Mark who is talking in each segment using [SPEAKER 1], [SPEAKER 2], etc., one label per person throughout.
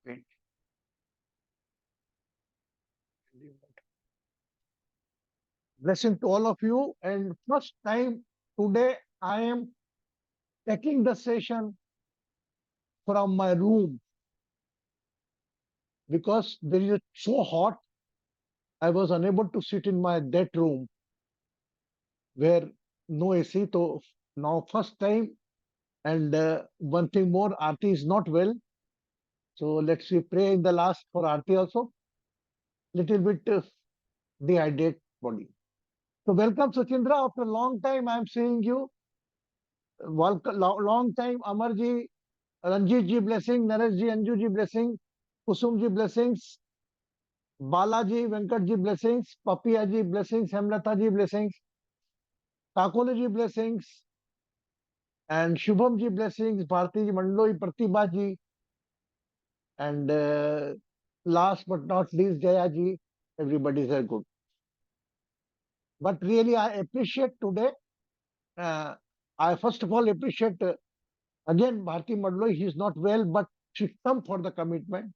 [SPEAKER 1] Wait. Blessing to all of you. And first time today, I am taking the session from my room because there is so hot. I was unable to sit in my that room where no AC. So now first time. And one thing more, Aarti is not well. So let's see, pray in the last for Aarti also. Little bit dehydrated body. So welcome Suchindra. After a long time, I am seeing you. Long time, Amarji, Ranjit ji blessing, Naresh ji, Anju ji blessing, Kusum ji blessings, Balaji, Venkat ji blessings, Papiya ji blessings, Hemlata ji blessings, Kakole ji blessings, and Shubham ji blessings, Bharti ji, Mandloi, Pratibha ji, and last but not least, Jaya ji. Everybody is good. But really, I appreciate today. I first of all appreciate again Bharti Mandloi. He is not well, but she come for the commitment.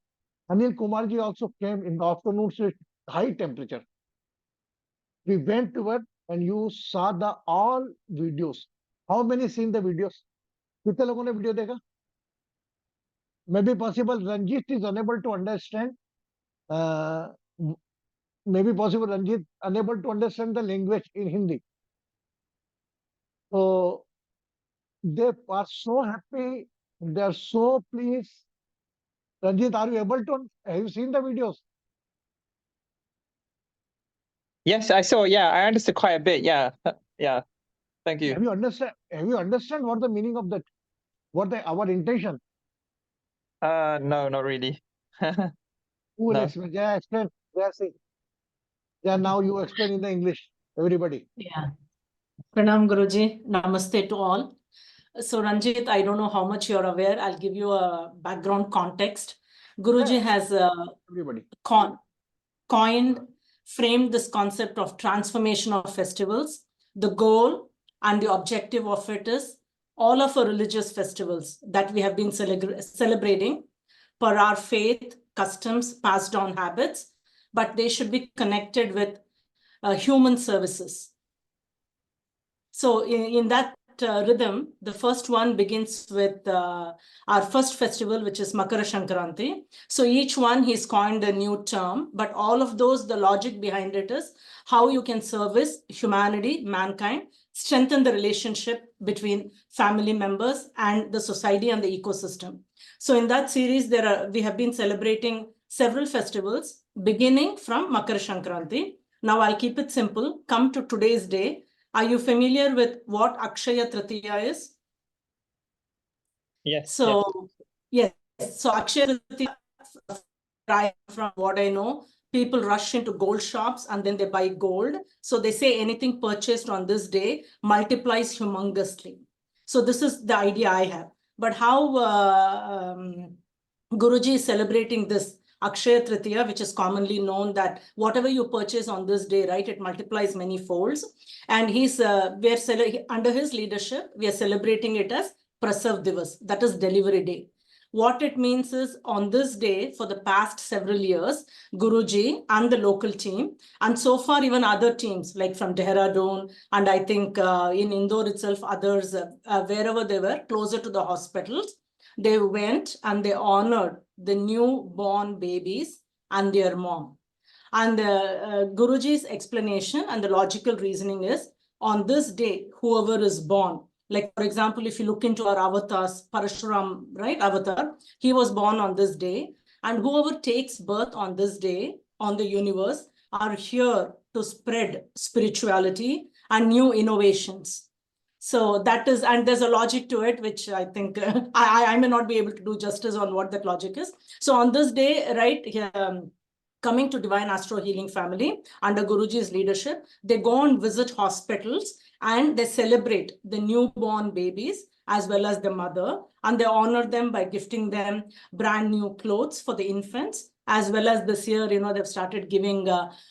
[SPEAKER 1] Anil Kumarji also came in the afternoon, so high temperature. We went to it and you saw the all videos. How many seen the videos? कितने लोगों ने video देखा? Maybe possible Ranjit is unable to understand. Uh, maybe possible Ranjit unable to understand the language in Hindi. So they are so happy. They are so pleased. Ranjit, are you able to? Have you seen the videos?
[SPEAKER 2] Yes, I saw. Yeah, I understood quite a bit. Yeah, yeah. Thank you.
[SPEAKER 1] Have you understand what the meaning of that? What our intention?
[SPEAKER 2] No, not really.
[SPEAKER 1] Who will
[SPEAKER 2] No.
[SPEAKER 1] explain? Yeah, explain. Yeah, see. Yeah, now you explain in the English. Everybody.
[SPEAKER 3] Yeah. Pranam Guruji, namaste to all. So Ranjit, I don't know how much you're aware. I'll give you a background context. Guruji has
[SPEAKER 1] Everybody.
[SPEAKER 3] coined, framed this concept of transformation of festivals. The goal and the objective of it is all of our religious festivals that we have been celebrating per our faith, customs, passed down habits, but they should be connected with human services. So in that rhythm, the first one begins with our first festival, which is Makara Sankranti. So each one he's coined a new term, but all of those, the logic behind it is how you can service humanity, mankind, strengthen the relationship between family members and the society and the ecosystem. So in that series, we have been celebrating several festivals, beginning from Makara Sankranti. Now I'll keep it simple. Come to today's day. Are you familiar with what Akshaya Tritiya is?
[SPEAKER 2] Yes.
[SPEAKER 3] So, yes. So Akshaya Tritiya, from what I know, people rush into gold shops and then they buy gold. So they say anything purchased on this day multiplies humongously. So this is the idea I have. But how Guruji is celebrating this Akshaya Tritiya, which is commonly known that whatever you purchase on this day, right, it multiplies many folds. And under his leadership, we are celebrating it as Prasav Divas, that is delivery day. What it means is on this day, for the past several years, Guruji and the local team, and so far even other teams like from Dehradun, and I think in Indore itself, others, wherever they were, closer to the hospitals, they went and they honored the newborn babies and their mom. And Guruji's explanation and the logical reasoning is, on this day, whoever is born, like, for example, if you look into our avatars, Parashuram, right, avatar, he was born on this day. And whoever takes birth on this day, on the universe, are here to spread spirituality and new innovations. So that is, and there's a logic to it, which I think I may not be able to do justice on what that logic is. So on this day, right, coming to Divine Astro Healing Family under Guruji's leadership, they go and visit hospitals and they celebrate the newborn babies as well as the mother, and they honor them by gifting them brand new clothes for the infants, as well as this year, they've started giving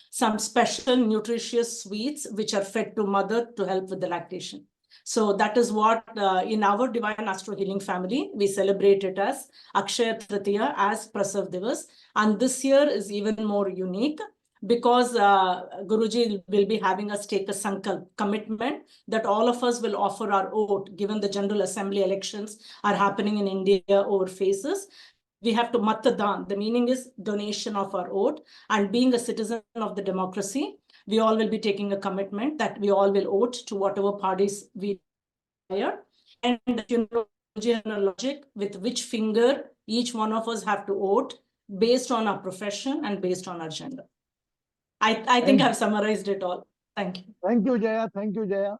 [SPEAKER 3] some special nutritious sweets which are fed to mother to help with the lactation. So that is what in our Divine Astro Healing family, we celebrate it as Akshaya Tritiya as Prasav Divas. And this year is even more unique because Guruji will be having us take a sankalp commitment that all of us will offer our vote, given the General Assembly elections are happening in India over phases. We have to matadan. The meaning is donation of our vote. And being a citizen of the democracy, we all will be taking a commitment that we all will vote to whatever parties we desire. And you know, logic with which finger each one of us have to vote based on our profession and based on our gender. I think I've summarized it all. Thank you.
[SPEAKER 1] Thank you, Jaya. Thank you, Jaya.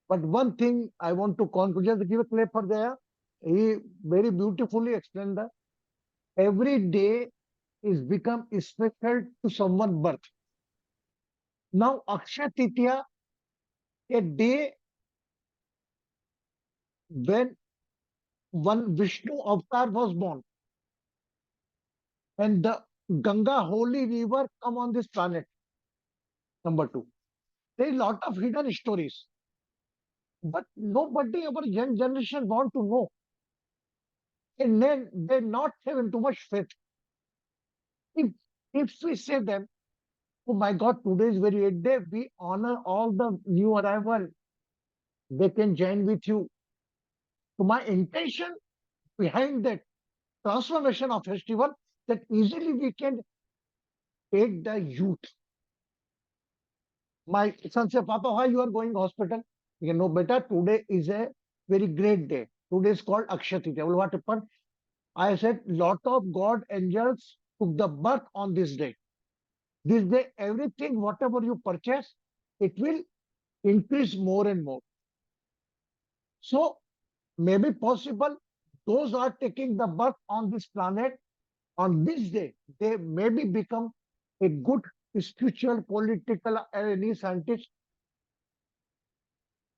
[SPEAKER 1] But one thing I want to conclude, just give a clap for Jaya. He very beautifully explained that every day is become special to someone's birth. Now, Akshaya Tritiya, a day when one Vishnu avatar was born, and the Ganga holy river come on this planet. Number two, there is a lot of hidden stories, but nobody, our young generation, want to know, and then they not having too much faith. If we say them, oh my God, today is very great day, we honor all the new arrival. They can join with you. So my intention behind that transformation of festival, that easily we can take the youth. My son said, Papa, why you are going hospital? You know, beta, today is a very great day. Today is called Akshaya Tritiya. Well, what happened? I said, lot of God angels took the birth on this day. This day, everything, whatever you purchase, it will increase more and more. So, maybe possible, those are taking the birth on this planet, on this day, they maybe become a good spiritual, political, or any scientist.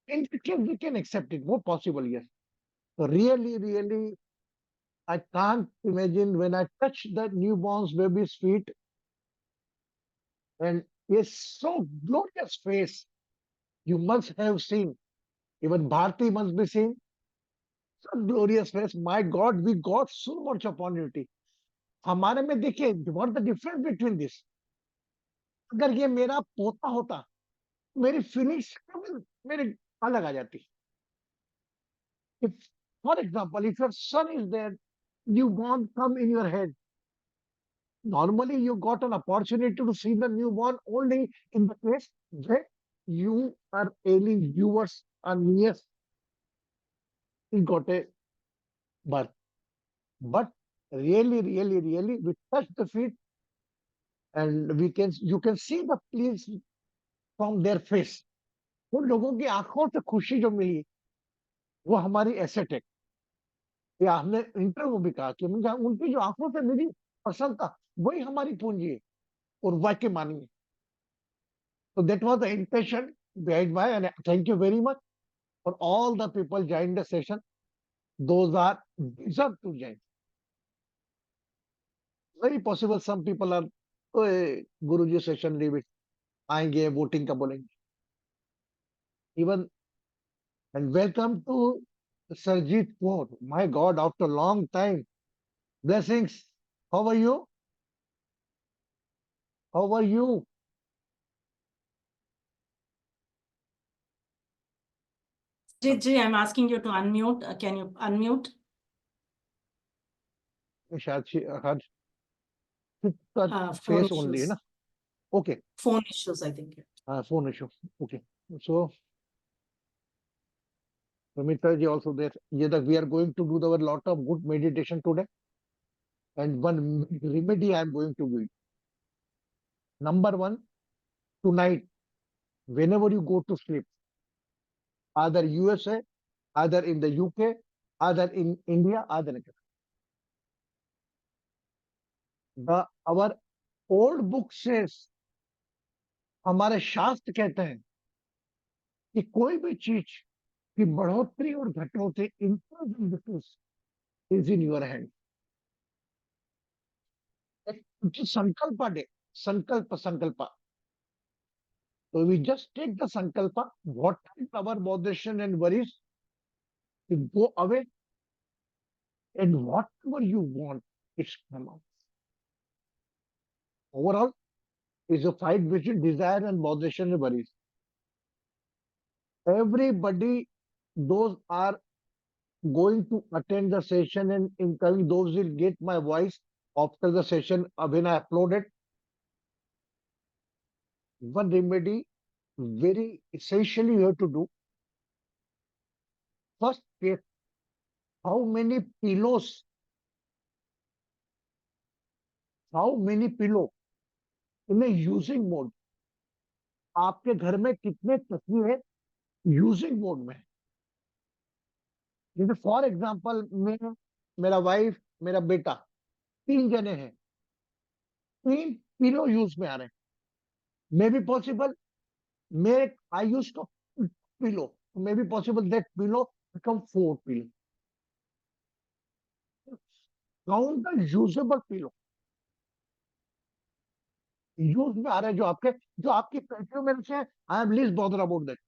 [SPEAKER 1] And we can accept it, more possible, yes. So really, really, I can't imagine when I touch the newborn's baby's feet and a so glorious face you must have seen. Even Bharti must be seen. So glorious face. My God, we got so much opportunity. हमारे में देखिए, what the difference between this? अगर ये मेरा पोता होता, मेरी feelings मेरे अलग आ जाती. If, for example, if your son is there, newborn come in your head. Normally, you got an opportunity to see the newborn only in the place where you are ailing, viewers are near. He got a birth. But really, really, really, we touch the feet and you can see the please from their face. उन लोगों की आंखों से खुशी जो मिली वो हमारी asset है. या हमने इंटरव्यू भी कहा कि मुझे उनकी जो आंखों से मिली प्रसन्नता वही हमारी पूंजी है और वाक्य मानिए. So that was the intention behind my, and thank you very much for all the people joined the session. Those are deserve to join. Very possible some people are, Guruji session leave it. आएंगे voting का बोलेंगे. Even and welcome to Sarjeet Kaur. My God, after a long time. Blessings. How are you? How are you?
[SPEAKER 3] Ji, I'm asking you to unmute. Can you unmute?
[SPEAKER 1] शायद her
[SPEAKER 3] Phone
[SPEAKER 1] face only,
[SPEAKER 3] issues.
[SPEAKER 1] na? Okay.
[SPEAKER 3] Phone issues, I think.
[SPEAKER 1] Phone issue. Okay. So, Ramita ji also there. Yeah, that we are going to do a lot of good meditation today. And one remedy I am going to give. Number one, tonight, whenever you go to sleep, either USA, either in the UK, either in India, either in our old book says, हमारे शास्त्र कहते हैं कि कोई भी चीज की बढ़ोतरी और घटोतरी is in your hand. संकल्प डे, संकल्प. So we just take the sankalpa, what is our moderation and worries, to go away, and whatever you want, it's come out. Overall, is a fight between desire and moderation and worries. Everybody, those are going to attend the session and incoming, those will get my voice after the session when I upload it. One remedy, very essentially you have to do. First, check how many pillows in a using mode. आपके घर में कितने तकिए using mode में है? जैसे for example, मैं, मेरा वाइफ, मेरा बेटा, 3 जने हैं, 3 पिलो यूज में आ रहे हैं. May be possible, may I use to pillow, may be possible that pillow become 4 pillow. Count the usable pillow. Use में आ रहे हैं जो आपकी पेटियों में से, I am least bother about that.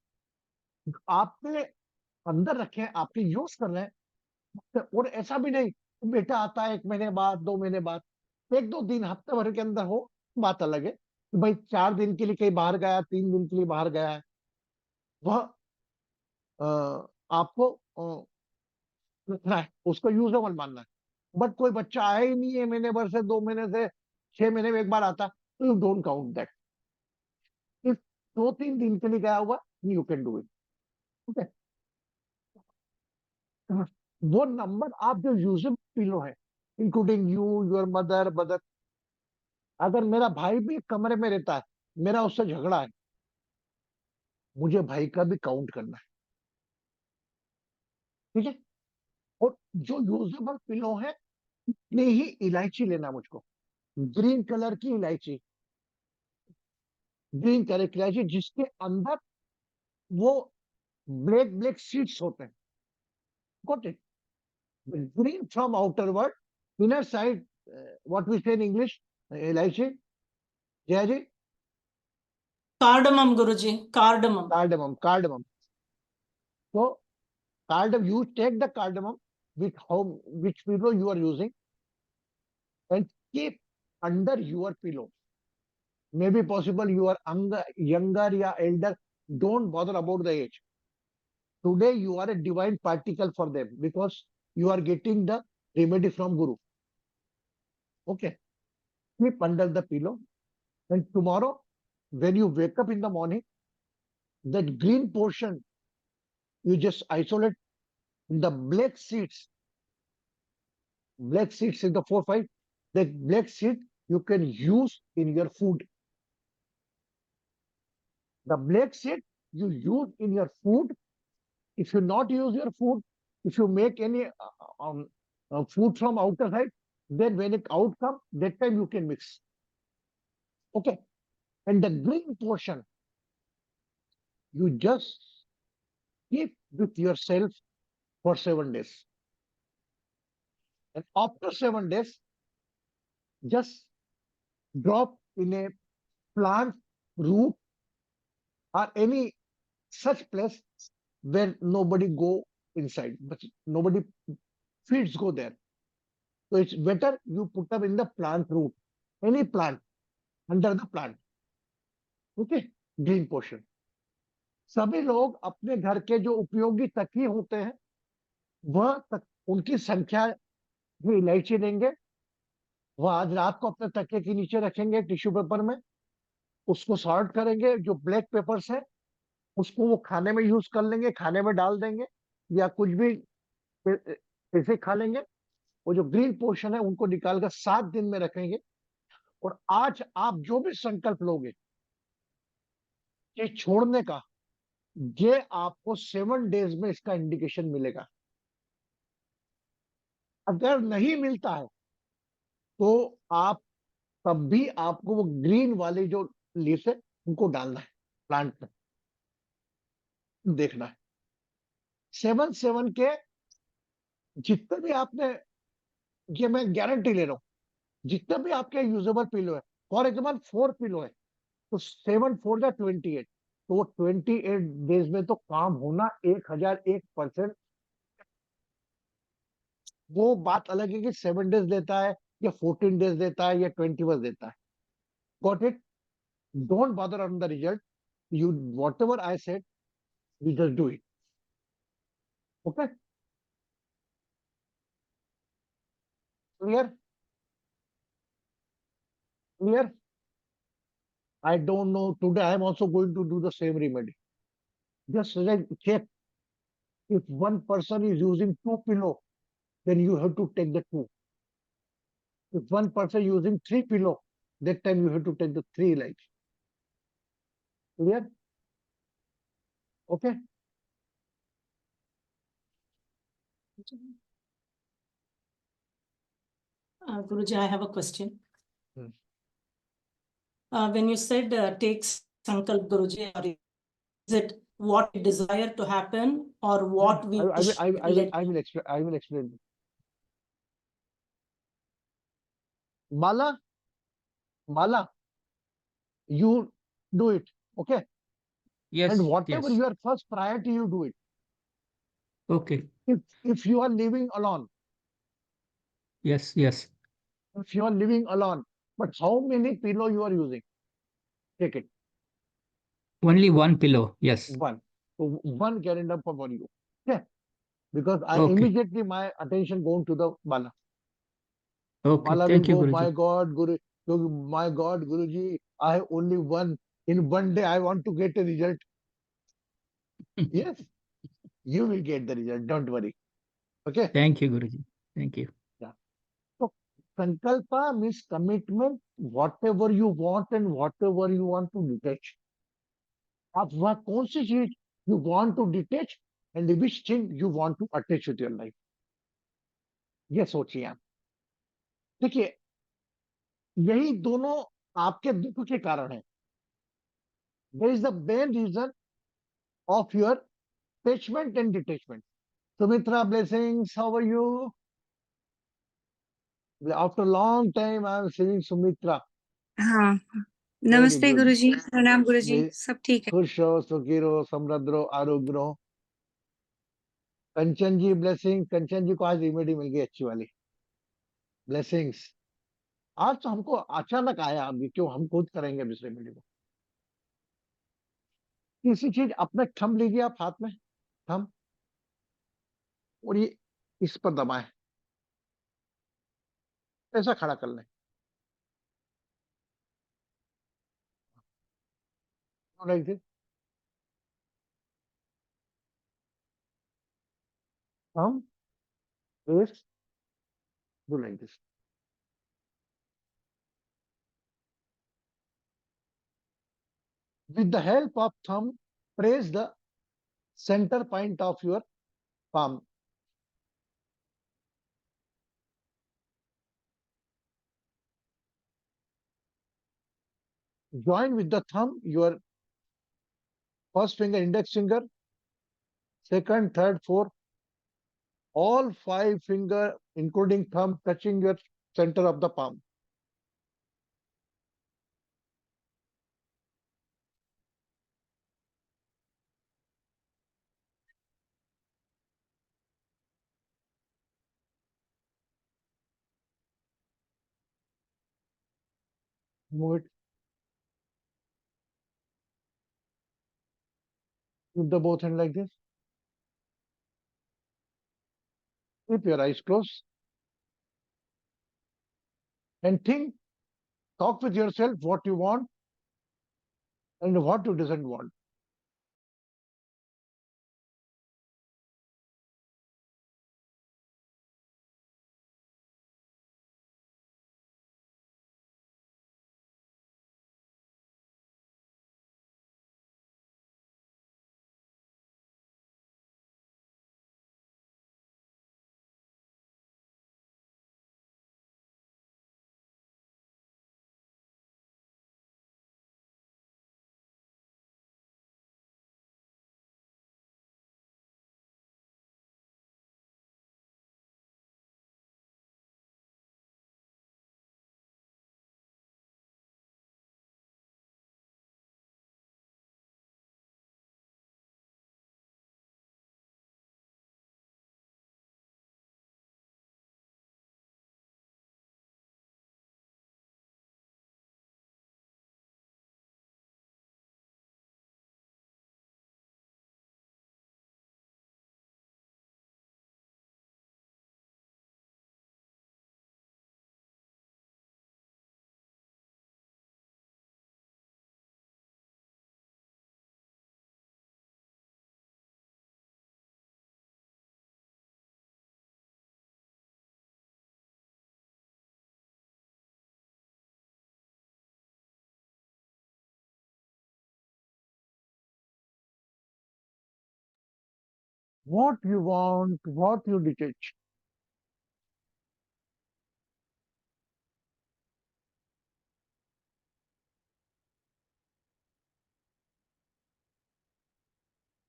[SPEAKER 1] आपने अंदर रखे हैं, आपके यूज कर रहे हैं. और ऐसा भी नहीं, बेटा आता है 1 महीने बाद, 2 महीने बाद, 1-2 दिन, हफ्ते भर के अंदर हो, बात अलग है. भाई 4 दिन के लिए कहीं बाहर गया, 3 दिन के लिए बाहर गया है, वह आपको रखना है, उसको यूजेबल मानना है. बट कोई बच्चा आया ही नहीं है, महीने भर से, 2 महीने से, 6 महीने में एक बार आता, तो you don't count that. If 2-3 दिन के लिए गया हुआ, you can do it. Okay, वो नंबर आप जो यूजेबल पिलो है, इंक्लूडिंग यू, योर मदर, अगर मेरा भाई भी एक कमरे में रहता है, मेरा उससे झगड़ा है, मुझे भाई का भी काउंट करना है. ठीक है. और जो यूजेबल पिलो है, इतनी ही इलायची लेना मुझको, ग्रीन कलर की इलायची, जिसके अंदर वो ब्लैक सीड्स होते हैं. Got it. Green from outward, inner side, what we say in English, इलायची. जय जी.
[SPEAKER 3] Cardamom, Guruji, cardamom.
[SPEAKER 1] Cardamom. So cardamom, you take the cardamom with which pillow you are using, and keep under your pillow. Maybe possible you are younger or elder, don't bother about the age. Today you are a divine particle for them, because you are getting the remedy from Guru. Okay, keep under the pillow, and tomorrow when you wake up in the morning, that green portion you just isolate. The black seeds in the 4-5, that black seed you can use in your food. The black seed you use in your food. If you not use your food, if you make any food from outer side, then when it out come, that time you can mix. Okay. And the green portion, you just keep with yourself for 7 days. And after 7 days, just drop in a plant root or any such place where nobody go inside, but nobody feeds go there. So it's better you put up in the plant root, any plant, under the plant. Okay, green portion. सभी लोग अपने घर के जो उपयोगी तकिए होते हैं, उनकी संख्या जो इलायची देंगे, वह आज रात को अपने तकिए के नीचे रखेंगे टिश्यू पेपर में, उसको सॉर्ट करेंगे. जो ब्लैक पेपर्स है उसको वो खाने में यूज कर लेंगे, खाने में डाल देंगे, या कुछ भी ऐसे खा लेंगे. वो जो ग्रीन पोर्शन है उनको निकालकर 7 दिन में रखेंगे. और आज आप जो भी संकल्प लोगे ये छोड़ने का, ये आपको 7 डेज में इसका इंडिकेशन मिलेगा. अगर नहीं मिलता है तो आप तब भी आपको वो ग्रीन वाले जो लीव्स है उनको डालना है प्लांट में, देखना है. 7 के जितने भी आपने, ये मैं गारंटी ले रहा हूं, जितने भी आपके यूजेबल पिलो है, फॉर एग्जाम्पल 4 पिलो है, तो 7 4 जा 28, तो वो 28 डेज में तो काम होना 1001%। वो बात अलग है कि 7 डेज देता है या 14 डेज देता है या 21 देता है। Got it? Don't bother on the result, you whatever I said, you just do it. Okay? Clear? Clear? I don't know. Today I am also going to do the same remedy. Just like check, if one person is using 2 pillow, then you have to take the 2. If one person using 3 pillow, that time you have to take the 3 legs. Clear? Okay?
[SPEAKER 3] Guruji, I have a question.
[SPEAKER 1] Hmm.
[SPEAKER 3] When you said take Sankalp, Guruji, or is it what we desire to happen or what we wish let
[SPEAKER 1] I will explain. Mala, you do it. Okay?
[SPEAKER 4] Yes,
[SPEAKER 1] And whatever
[SPEAKER 4] yes.
[SPEAKER 1] your first priority, you do it.
[SPEAKER 4] Okay.
[SPEAKER 1] If you are living alone,
[SPEAKER 4] Yes, yes.
[SPEAKER 1] if you are living alone, but how many pillow you are using? Take it.
[SPEAKER 4] Only one pillow. Yes.
[SPEAKER 1] One. So one can end up for you. Okay. Because I
[SPEAKER 4] Okay.
[SPEAKER 1] immediately my attention going to the Bala.
[SPEAKER 4] Okay.
[SPEAKER 1] Bala will
[SPEAKER 4] Thank you,
[SPEAKER 1] go,
[SPEAKER 4] Guruji.
[SPEAKER 1] my God, my God, Guruji, I have only one. In one day, I want to get a result. Yes, you will get the result. Don't worry. Okay.
[SPEAKER 4] Thank you, Guruji. Thank you.
[SPEAKER 1] Yeah. So Sankalpa means commitment, whatever you want and whatever you want to detach. आप वह कौन सी चीज you want to detach and which thing you want to attach with your life, ये सोचिए आप। देखिए, यही दोनों आपके दुख के कारण है। There is the main reason of your attachment and detachment. Sumitra, blessings, how are you? After long time I am seeing Sumitra.
[SPEAKER 5] हाँ,
[SPEAKER 1] Very
[SPEAKER 5] नमस्ते
[SPEAKER 1] good.
[SPEAKER 5] गुरुजी, प्रणाम गुरुजी,
[SPEAKER 1] मे-
[SPEAKER 5] सब ठीक है।
[SPEAKER 1] खुश रहो, सुखी रहो, समृद्ध रहो, आरोग्य रहो। कंचन जी ब्लेसिंग, कंचन जी को आज रेमेडी मिल गई अच्छी वाली। ब्लेसिंग्स। आज तो हमको अचानक आया, अभी क्यों हम खुद करेंगे अभी इस रेमेडी को। किसी चीज अपने थंब लीजिए आप हाथ में, थंब, और ये इस पर दबाएं, ऐसा खड़ा कर लें। Like this, thumb, this, do like this. With the help of thumb, press the center point of your palm. Join with the thumb your first finger, index finger, second, third, fourth, all 5 finger, including thumb, touching your center of the palm. Move it. Keep the both hand like this. Keep your eyes closed and think, talk with yourself what you want and what you doesn't want. what you want, what you detach.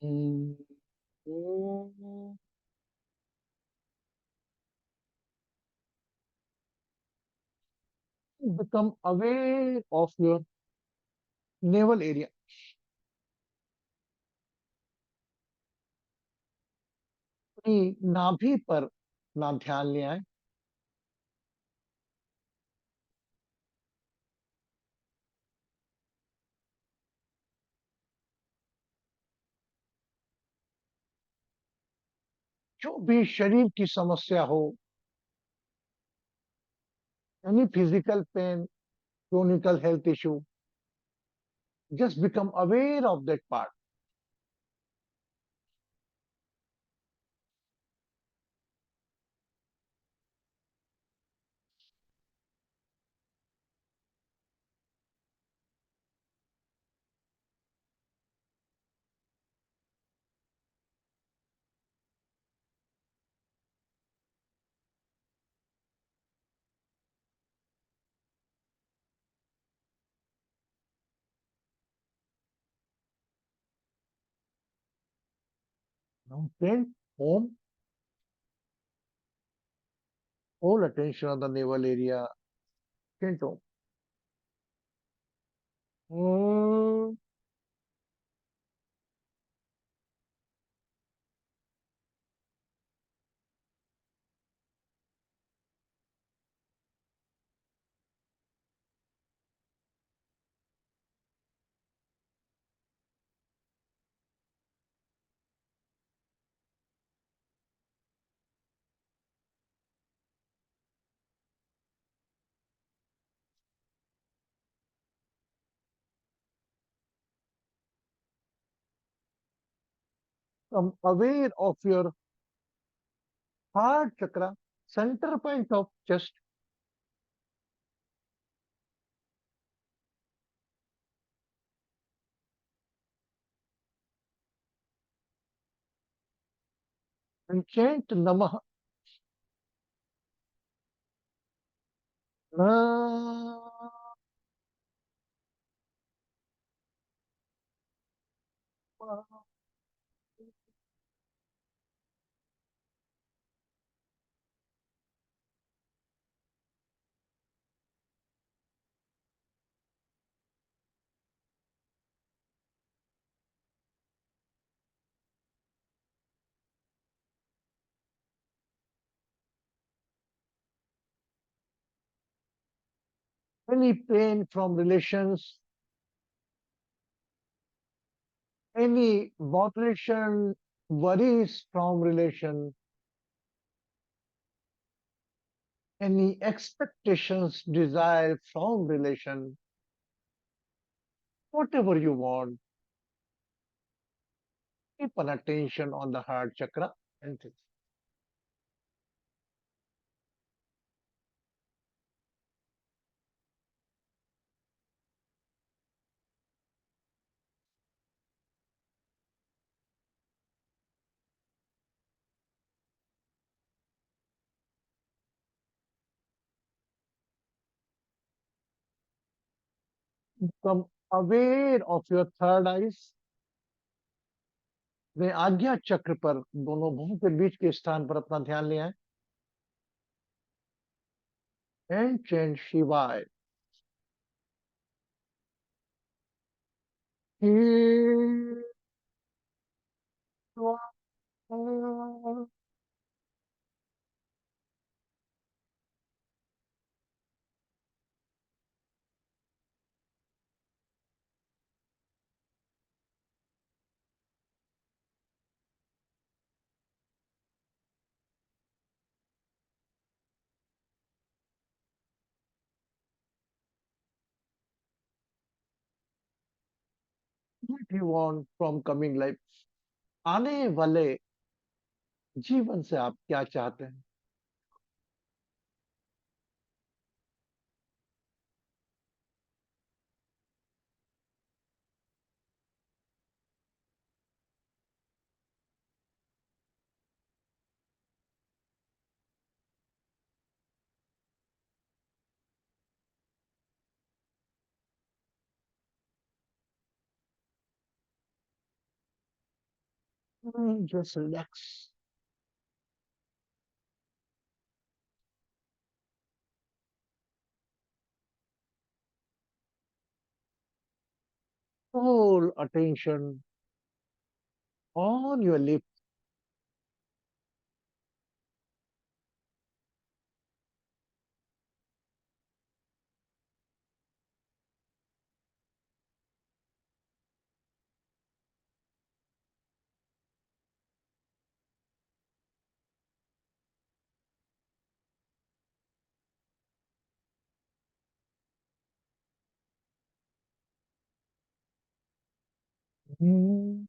[SPEAKER 1] Mm, mm, Become aware of your navel area. अपनी नाभि पर ना ध्यान ले आए. जो भी शरीर की समस्या हो, any physical pain, chronic health issue, just become aware of that part. Now, then, home, all attention on the navel area, chin to. Mm, Become aware of your heart chakra, center point of chest. And chant Namah. Any pain from relations, any botheration, worries from relation, any expectations, desire from relation, whatever you want, keep an attention on the heart chakra and become aware of your third eyes. वे आज्ञा चक्र पर दोनों भुवों के बीच के स्थान पर अपना ध्यान ले आए and chant Shivaya. What you want from coming life? आने वाले जीवन से आप क्या चाहते हैं? Just relax. All attention on your lips. Hmm.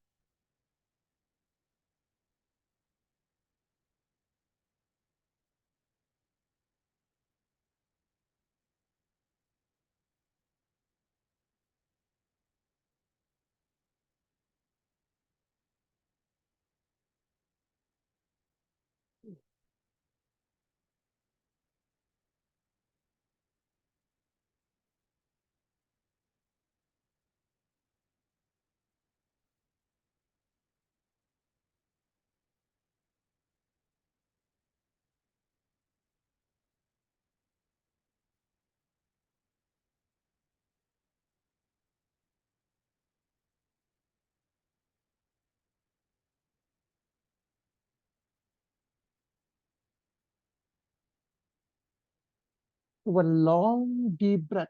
[SPEAKER 1] One long deep breath.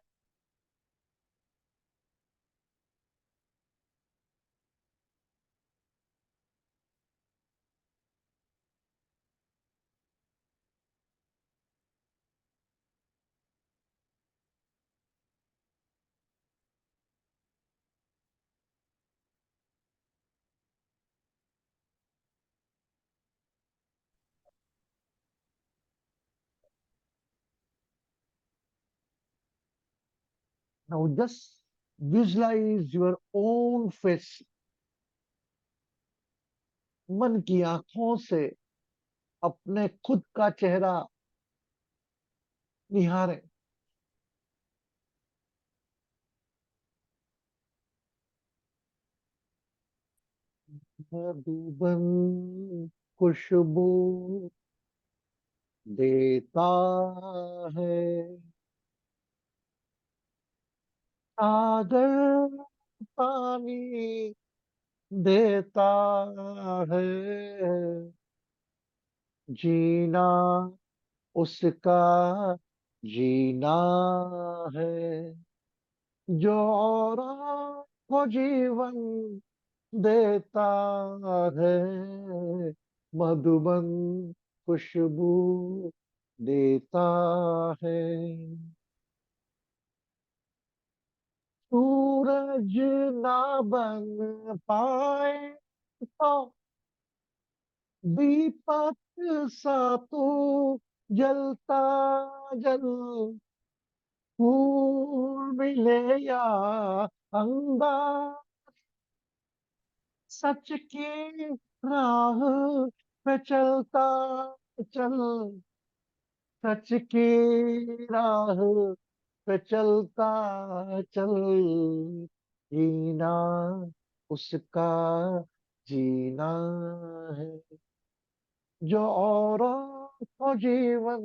[SPEAKER 1] Now just visualize your own face. मन की आंखों से अपने खुद का चेहरा निहारें. मधुबन खुशबू देता है. सागर पानी देता है. जीना उसका जीना है. जो औरों को जीवन देता है. मधुबन खुशबू देता है. सूरज ना बन पाए तो दीपक सा तू जलता जल. फूल मिले या अंगार सच की राह पे चलता चल. सच की राह पे चलता चल. जीना उसका जीना है. जो औरों को जीवन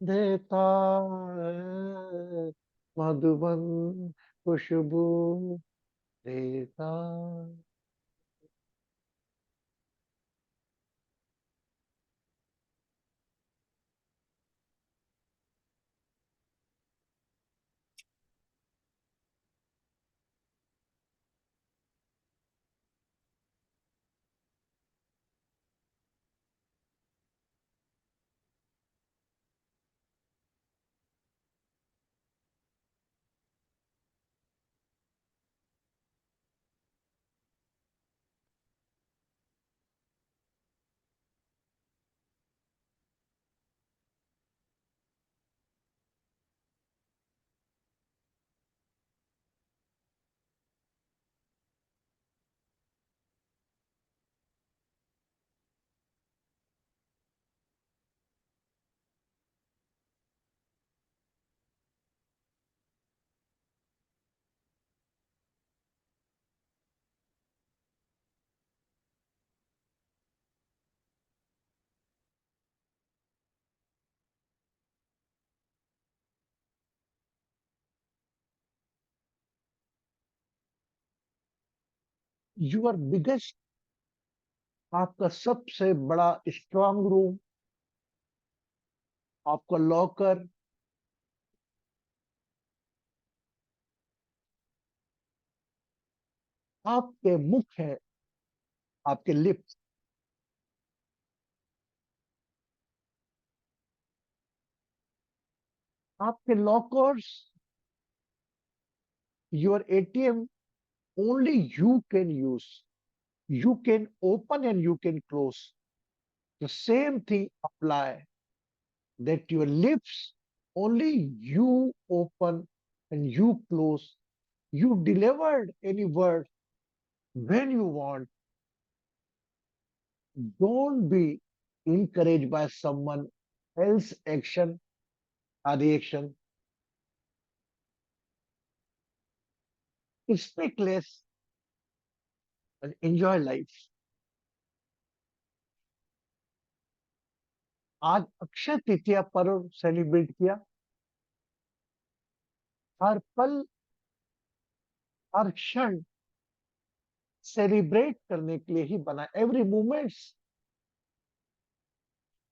[SPEAKER 1] देता है. मधुबन खुशबू देता. योर बिगेस्ट, आपका सबसे बड़ा स्ट्रांग रूम, आपका लॉकर, आपके मुख है, आपके लिप्स, आपके lockers, your ATM, only you can use. You can open and you can close. The same thing apply, that your lips, only you open and you close. You delivered any word when you want. Don't be encouraged by someone else action or reaction. Speak less and enjoy life. आज अक्षय तृतीया पर्व celebrate किया। हर पल, हर क्षण celebrate करने के लिए ही बना। Every moments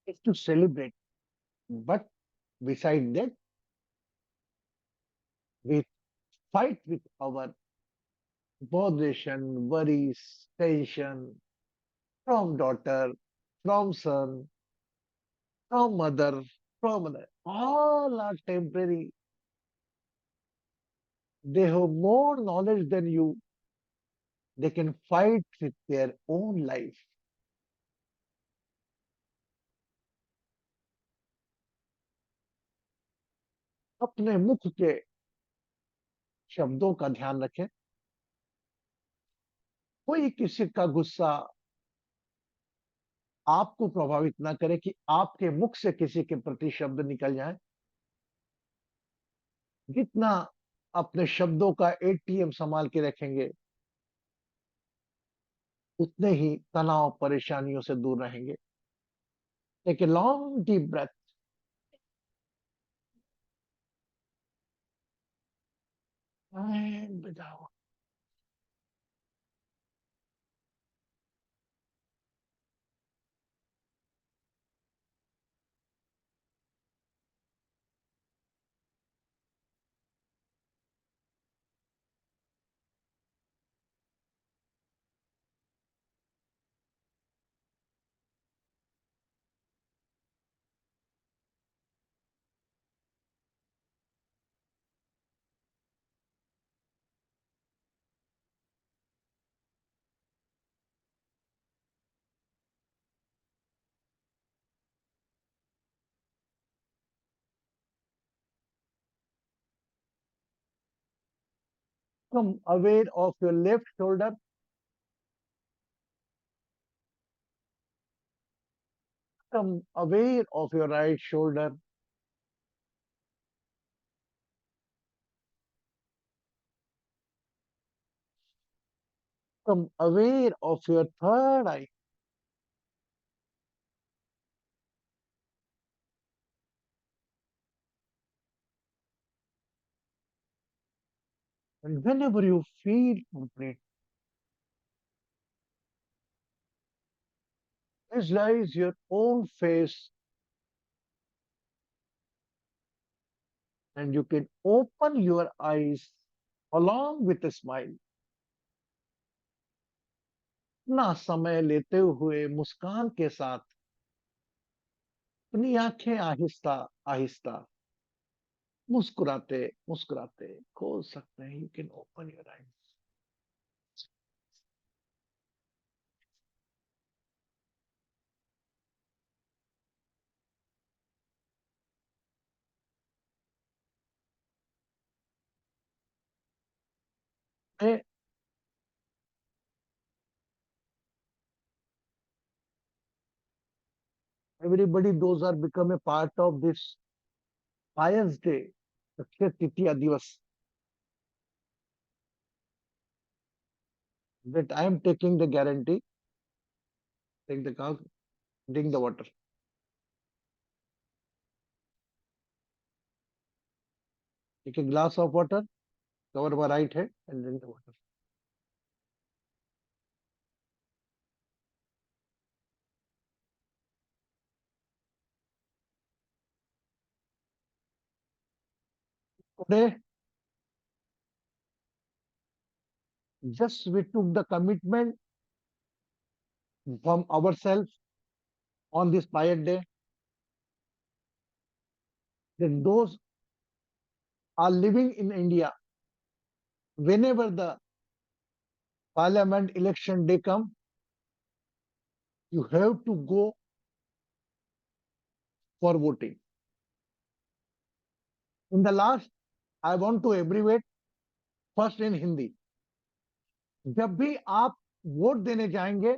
[SPEAKER 1] is to celebrate, but beside that we fight with our botheration, worries, tension from daughter, from son, from mother, from another. All are temporary. They have more knowledge than you. They can fight with their own life. अपने मुख के शब्दों का ध्यान रखें। कोई किसी का गुस्सा आपको प्रभावित ना करे कि आपके मुख से किसी के प्रति शब्द निकल जाए। जितना अपने शब्दों का एटीएम संभाल के रखेंगे, उतने ही तनाव परेशानियों से दूर रहेंगे। Take a long deep breath and बजाओ। Become aware of your left shoulder. Become aware of your right shoulder. Become aware of your third eye. And whenever you feel complete, visualize your own face, and you can open your eyes along with a smile. अपना समय लेते हुए मुस्कान के साथ अपनी आंखें आहिस्ता आहिस्ता मुस्कुराते मुस्कुराते खोल सकते हैं। You can open your eyes. Everybody, those are become a part of this pious day, Akshaya Tritiya Divas, that I am taking the guarantee. Take the cup, drink the water. Take a glass of water, cover my right hand, and drink the water. Today, just we took the commitment from ourselves on this Piet Day that those are living in India, whenever the Parliament election day come, you have to go for voting. In the last, I want to abbreviate first in Hindi. जब भी आप vote देने जाएंगे,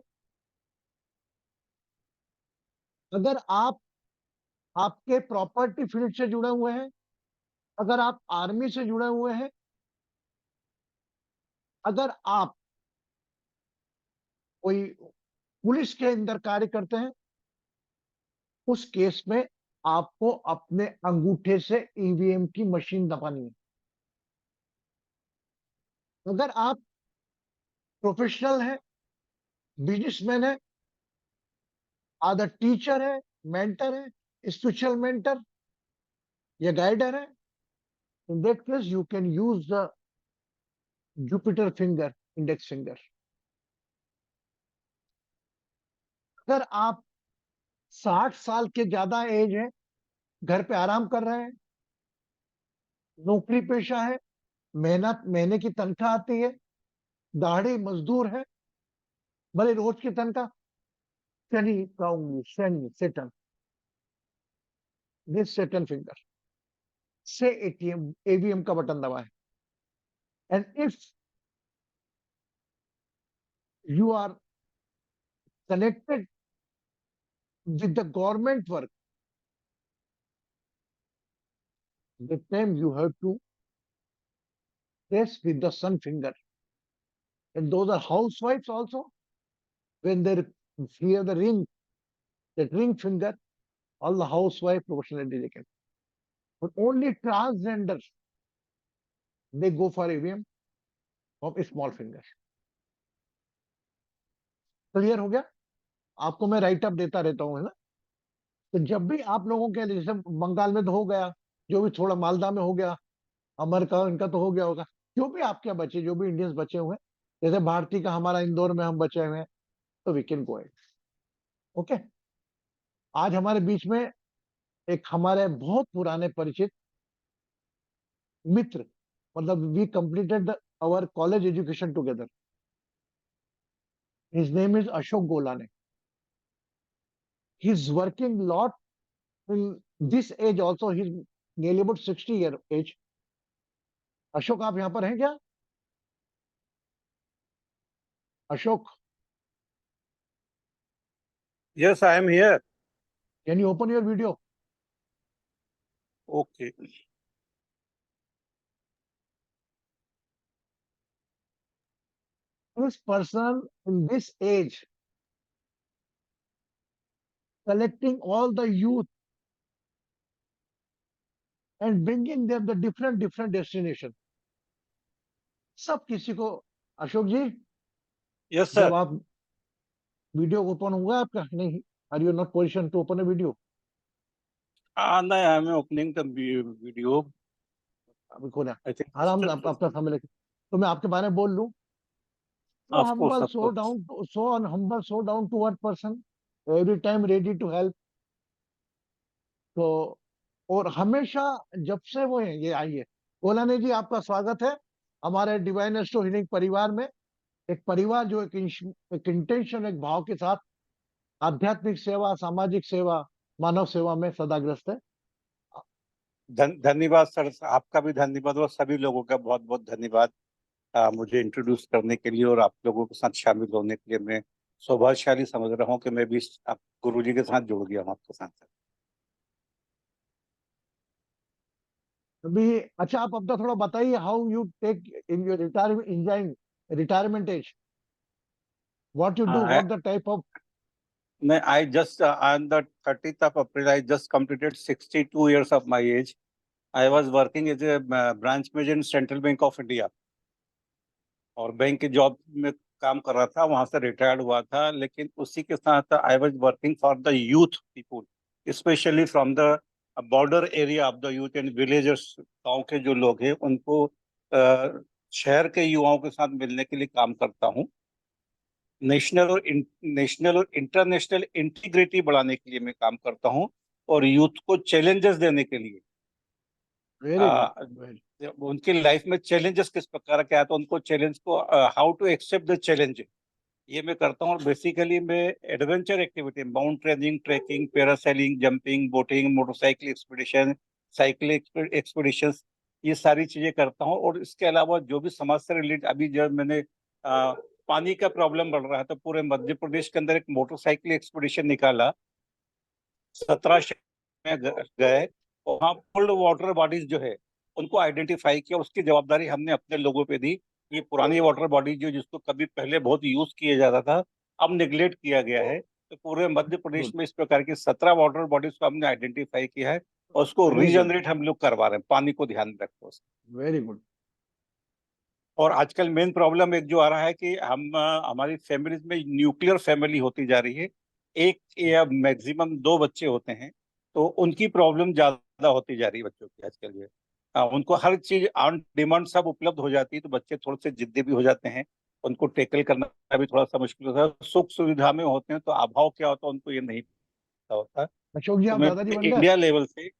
[SPEAKER 1] अगर आप आपके property field से जुड़े हुए हैं, अगर आप आर्मी से जुड़े हुए हैं, अगर आप कोई पुलिस के अंदर कार्य करते हैं, उस केस में आपको अपने अंगूठे से ईवीएम की मशीन दबानी है। अगर आप प्रोफेशनल है, बिजनेसमैन है, आदर टीचर है, मेंटर है, स्पिरिचुअल मेंटर या गाइडर है, in that case you can use the Jupiter finger, index finger. अगर आप 60 साल के ज्यादा एज है, घर पे आराम कर रहे हैं, नौकरी पेशा है, मेहनत महीने की तनख्वाह आती है, दाढ़ी मजदूर है, भले रोज की तनख्वाह, शनि का उंगली, शनि सेटन, दिस सेटन फिंगर से एटीएम एवीएम का बटन दबाएं। And if you are connected with the government work, that time you have to press with the sun finger. And those are housewives also, when they hear the ring, that ring finger, all the housewife professionally they can. But only transgenders, they go for EVM of a small finger. Clear हो गया? आपको मैं right up देता रहता हूँ, है ना? तो जब भी आप लोगों के, जैसे बंगाल में तो हो गया, जो भी थोड़ा मालदा में हो गया, अमेरिका इनका तो हो गया होगा, जो भी आपके बचे, जो भी इंडियंस बचे हुए हैं, जैसे भारती का हमारा इंदौर में हम बचे हुए हैं, तो we can go it. Okay, आज हमारे बीच में एक हमारे बहुत पुराने परिचित मित्र, मतलब we completed our college education together. His name is Ashok Golane. He is working lot in this age also, he is nearly about 60 year age. Ashok, आप यहां पर हैं क्या? Ashok,
[SPEAKER 5] Yes, I am here.
[SPEAKER 1] Can you open your video?
[SPEAKER 5] Okay.
[SPEAKER 1] This person in this age collecting all the youth and bringing them the different destination. सब किसी को, अशोक जी,
[SPEAKER 5] Yes, sir.
[SPEAKER 1] जब आप वीडियो ओपन हुआ आपका? नहीं, are you not position to open a video?
[SPEAKER 5] No, I am opening the video.
[SPEAKER 1] अभी खोला,
[SPEAKER 5] I think.
[SPEAKER 1] आराम से अपना समय लेके। तो मैं आपके बारे में बोल लूं, so
[SPEAKER 5] Of course,
[SPEAKER 1] humble,
[SPEAKER 5] of
[SPEAKER 1] so
[SPEAKER 5] course.
[SPEAKER 1] down, so humble, so down to earth person, every time ready to help. तो और हमेशा जब से वो है, ये आइए गोलाने जी, आपका स्वागत है हमारे डिवाइन एस्ट्रो हीलिंग परिवार में। एक परिवार जो एक इंटेंशन, एक भाव के साथ आध्यात्मिक सेवा, सामाजिक सेवा, मानव सेवा में सदाग्रस्त है।
[SPEAKER 5] धन्यवाद सर, आपका भी धन्यवाद और सभी लोगों का बहुत बहुत धन्यवाद मुझे इंट्रोड्यूस करने के लिए और आप लोगों के साथ शामिल होने के लिए। मैं सौभाग्यशाली समझ रहा हूँ कि मैं भी आप गुरुजी के साथ जुड़ गया हूँ आपके साथ।
[SPEAKER 1] अभी अच्छा, आप अपना थोड़ा बताइए, how you take in your retirement, enjoying retirement age, what you do, what the type of?
[SPEAKER 5] I just on the 30th of April I just completed 62 years of my age. I was working as a branch manager in Central Bank of India और bank की job में काम कर रहा था, वहां से retired हुआ था। लेकिन उसी के साथ I was working for the youth people, specially from the border area of the youth and villagers, गांव के जो लोग हैं उनको शहर के युवाओं के साथ मिलने के लिए काम करता हूँ। नेशनल और इंटरनेशनल इंटीग्रिटी बढ़ाने के लिए मैं काम करता हूँ, और यूथ को चैलेंजेस देने के लिए,
[SPEAKER 1] वेरी
[SPEAKER 5] आ,
[SPEAKER 1] गुड।
[SPEAKER 5] उनकी लाइफ में चैलेंजेस किस प्रकार के आते हैं, उनको चैलेंज को how to accept the challenge, ये मैं करता हूँ। और बेसिकली मैं adventure activity, mountaineering, trekking, parasailing, jumping, boating, motorcycle expedition, cycle expedition, ये सारी चीजें करता हूँ। और इसके अलावा जो भी समाज से रिलेटेड, अभी जब मैंने पानी का प्रॉब्लम बढ़ रहा है तो पूरे मध्य प्रदेश के अंदर एक मोटरसाइकिल एक्सपीडिशन निकाला, 17 शहर में गए, वहाँ पुल्ड वाटर बॉडीज जो है उनको आइडेंटिफाई किया, उसकी जवाबदारी हमने अपने लोगों पे दी। ये पुरानी वाटर बॉडी जो जिसको कभी पहले बहुत यूज किया जाता था, अब निगलेक्ट किया गया है, तो पूरे मध्य प्रदेश में इस प्रकार की 17 वाटर बॉडीज को हमने आइडेंटिफाई किया है, और उसको
[SPEAKER 1] Very good.
[SPEAKER 5] रीजनरेट हम लोग करवा रहे हैं। पानी को ध्यान में रखते हैं।
[SPEAKER 1] Very good.
[SPEAKER 5] और आजकल मेन प्रॉब्लम एक जो आ रहा है कि हमारी फैमिलीज में न्यूक्लियर फैमिली होती जा रही है, एक या मैक्सिमम 2 बच्चे होते हैं, तो उनकी प्रॉब्लम ज्यादा होती जा रही है बच्चों की आजकल जो है। उनको हर चीज ऑन डिमांड सब उपलब्ध हो जाती है, तो बच्चे थोड़े से जिद्दी भी हो जाते हैं, उनको टेकल करना भी थोड़ा सा मुश्किल होता है। सुख सुविधा में होते हैं तो अभाव क्या होता है उनको ये नहीं पता होता।
[SPEAKER 1] अशोक जी,
[SPEAKER 5] तो
[SPEAKER 1] आप
[SPEAKER 5] मैं
[SPEAKER 1] दादाजी बन गए?
[SPEAKER 5] इंडिया लेवल से,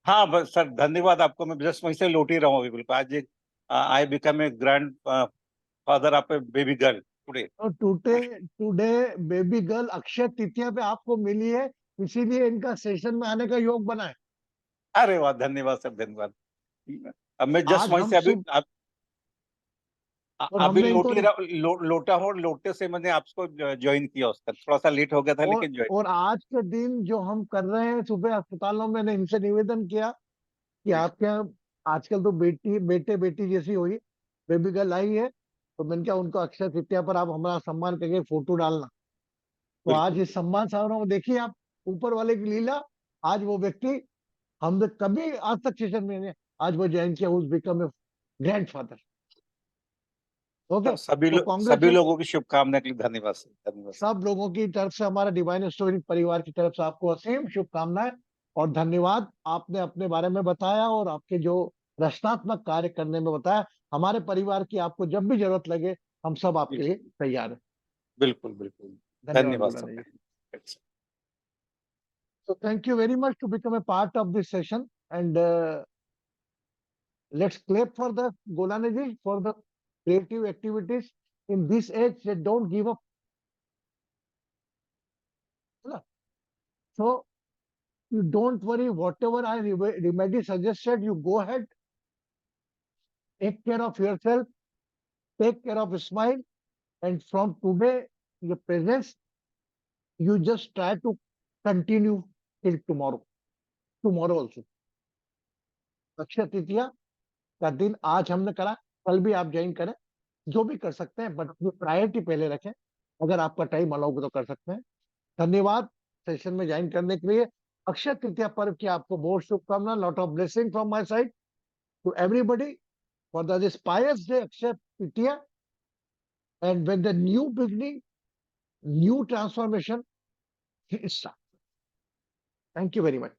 [SPEAKER 5] हाँ बस सर धन्यवाद आपको, मैं जस्ट वहीं से लौट ही रहा हूँ अभी बिल्कुल। आज I become a grand father of A baby girl today.
[SPEAKER 1] तो today baby girl Akshaya Tritiya पे आपको मिली है, इसीलिए इनका सेशन में आने का योग बना है।
[SPEAKER 5] अरे वाह, धन्यवाद सर, धन्यवाद। अब मैं जस्ट
[SPEAKER 1] आज
[SPEAKER 5] वहीं
[SPEAKER 1] हम
[SPEAKER 5] से अभी
[SPEAKER 1] शुभ, और
[SPEAKER 5] अभी
[SPEAKER 1] हमने इनको
[SPEAKER 5] लौटा हूँ, और लौटते से मैंने आपको ज्वाइन किया, उसका थोड़ा सा लेट हो गया था लेकिन ज्वाइन।
[SPEAKER 1] और आज के दिन जो हम कर रहे हैं, सुबह अस्पतालों में, मैंने इनसे निवेदन किया कि आपके यहाँ आजकल तो बेटी बेटे बेटी जैसी हुई, बेबी गर्ल आई है, तो मैंने कहा उनको अक्षय तृतीया पर आप हमारा सम्मान करके फोटो डालना। तो आज
[SPEAKER 5] बिल्कुल
[SPEAKER 1] इस सम्मान समारोह में देखिए आप, ऊपर वाले की लीला। आज वो व्यक्ति हमने कभी आज तक सेशन में नहीं, आज वो ज्वाइन किया, उस become a grand father. Okay, तो
[SPEAKER 5] सभी
[SPEAKER 1] कांग्रेचुलेशन
[SPEAKER 5] लोगों की शुभकामनाएं के लिए धन्यवाद सर, धन्यवाद सर।
[SPEAKER 1] सब लोगों की तरफ से, हमारा डिवाइन स्टोरी परिवार की तरफ से आपको असीम शुभकामनाएं और धन्यवाद। आपने अपने बारे में बताया और आपके जो रचनात्मक कार्य करने में बताया। हमारे परिवार की आपको जब भी जरूरत लगे, हम सब आपके लिए तैयार हैं।
[SPEAKER 5] बिल्कुल बिल्कुल,
[SPEAKER 1] धन्यवाद
[SPEAKER 5] धन्यवाद
[SPEAKER 1] मौलाना जी।
[SPEAKER 5] Sir.
[SPEAKER 1] So thank you very much to become a part of this session, and let's clap for the Golani ji for the creative activities in this age. They don't give up. So you don't worry, whatever I remedy suggested, you go ahead, take care of yourself, take care of smile, and from today, your presence, you just try to continue till tomorrow also. Akshaya Tritiya का दिन आज हमने करा, कल भी आप join करें, जो भी कर सकते हैं, बट प्रायोरिटी पहले रखें। अगर आपका टाइम अलाउ तो कर सकते हैं। धन्यवाद सेशन में ज्वाइन करने के लिए। अक्षय तृतीया पर्व की आपको बहुत शुभकामना, lot of blessing from my side to everybody for this pious day Akshaya Tritiya, and when the new beginning, new transformation starts. Thank you very much.